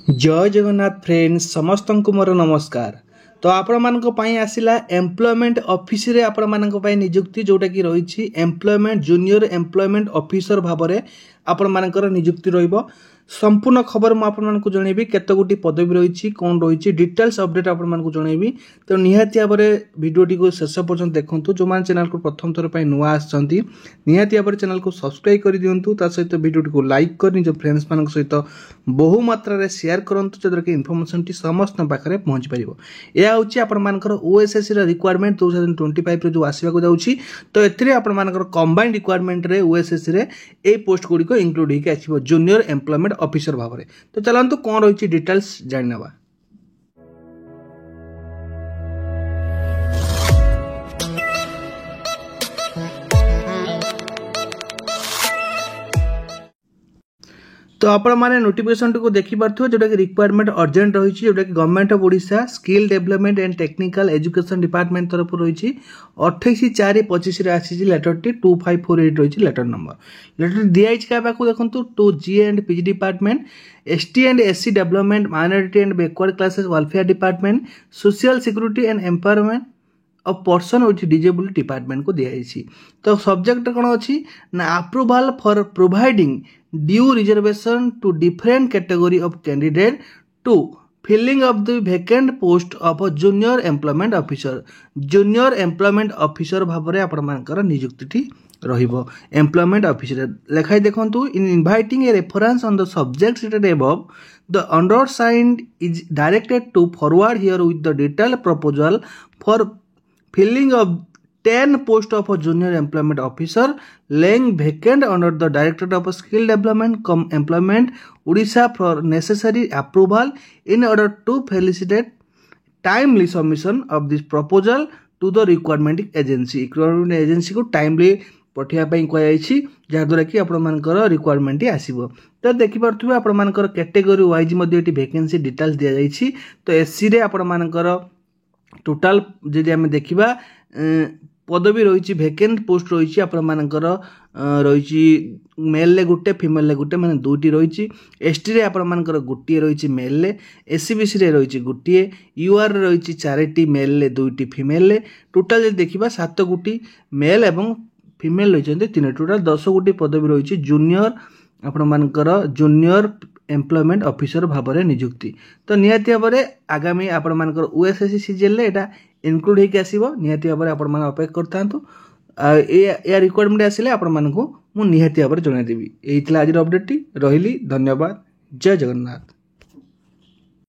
जय जगन्नाथ फ्रेंड्स समस्त को मोर नमस्कार। तो आपण मान आसला एम्प्लॉयमेंट ऑफिस रे आपण मान नियुक्ति जोटा कि रही एम्प्लॉयमेंट जूनियर एम्प्लॉयमेंट ऑफिसर भाव में आपण मान नियुक्ति रहिबो। संपूर्ण खबर मु आपण मान जनइबी केते गोटी पदवी रही कौन रही डिटेल्स अपडेट आपण मान जनइबी। तो निहाती भाव भिडियोटी को शेष पर्यंत देखंतु। जो मान चैनल को प्रथम थर पर नुआ आछंती निहाती भाव चैनल को सब्सक्राइब कर दियंतु। ता सहित भिडियोटी को लाइक कर निज फ्रेंड्स मान सहित बहु मात्रा रे शेयर करंतु जदर कि इन्फॉर्मेशन टी समस्त पाखरे पहुंच परिबो। या होची आपण मानकर ओएसएससी रे रिक्वायरमेंट 2025 रे जो आसीबा को जाउची। तो एथिरे आपण मानकर कंबाइंड रिक्वायरमेंट रे ओएसएससी रे ए पोस्ट गुडी को इंक्लूड हेके आसीबो जूनियर एम्प्लॉयमेंट ऑफिसर भाव में। तो चलंतु कोन रही डिटेल्स जानवा। तो आपण माने नोटिफिकेशन को देखि पारथु जोटा कि रिक्वायरमेंट अर्जेंट रही जोटा कि government of Odisha skill development and technical education department तरफ रही 28/4/25 रे आसी लेटर टी 2548 रही लेटर नंबर। लेटर दिया क्या देखो two G and PG department ST and SC development minority and backward classes welfare department social security and empowerment of person with disability department को दिखाई। तो सब्जेक्ट कौन अच्छी ना approval for providing due reservation to different category of candidate to filling of the vacant post of junior employment officer. Junior employment officer भाव में आपण मानकर नियुक्ति रहिबो। एम्प्लॉयमेंट ऑफिसर लेखाई देखंतु इन inviting a reference on the subject stated above the undersigned is directed to forward here with the detailed proposal for filling of 10 post of a junior employment officer laying vacant under the Directorate of Skill Development cum Employment Odisha for necessary approval in order to facilitate timely submission of this proposal to the requirement agency। requirement agency को timely पठिया पई कहैछि जहाद्वारा कि आपण मानकर requirement आसीबो। तो देखि परथुबे आपण मानकर कैटेगरी वाइज मध्ये एटी वैकेंसी डिटेल्स दिया जाइछि। तो एससी रे आपण मानकर टोटाल जदि आम देखा पदवी रही वैकेंट पोस्ट रही आपण मानकर रही मेल ले गुटे फीमेल ले गुटे माने दुटी रही। एसटी रे आपण मानकर गुटिए रही मेल ले एससीबीसी रे रही गुटिए यूआर रही 4टी मेल ले 2टी फीमेल ले टोटाल जदि देखा 7 गोटी मेल एवं फीमेल रही 3 टोटाल 10 गोटी पदवी रही जूनियर आपण मानकर जूनियर एम्प्लॉयमेंट ऑफिसर भाव में नियुक्ति। तो निहाती भाव में आगामी आपण मानकर ओएसएससी सीजन ले एटा इनक्लूड होके आसीबो। निहाती भाव में आपण मान अपेक्षा करथांतु या रिक्वायरमेंट आसिले आपण मानकु मु निहाती भाव में जणाई देबी। एही थिला आज अपडेट टी रहिली। धन्यवाद। जय जगन्नाथ।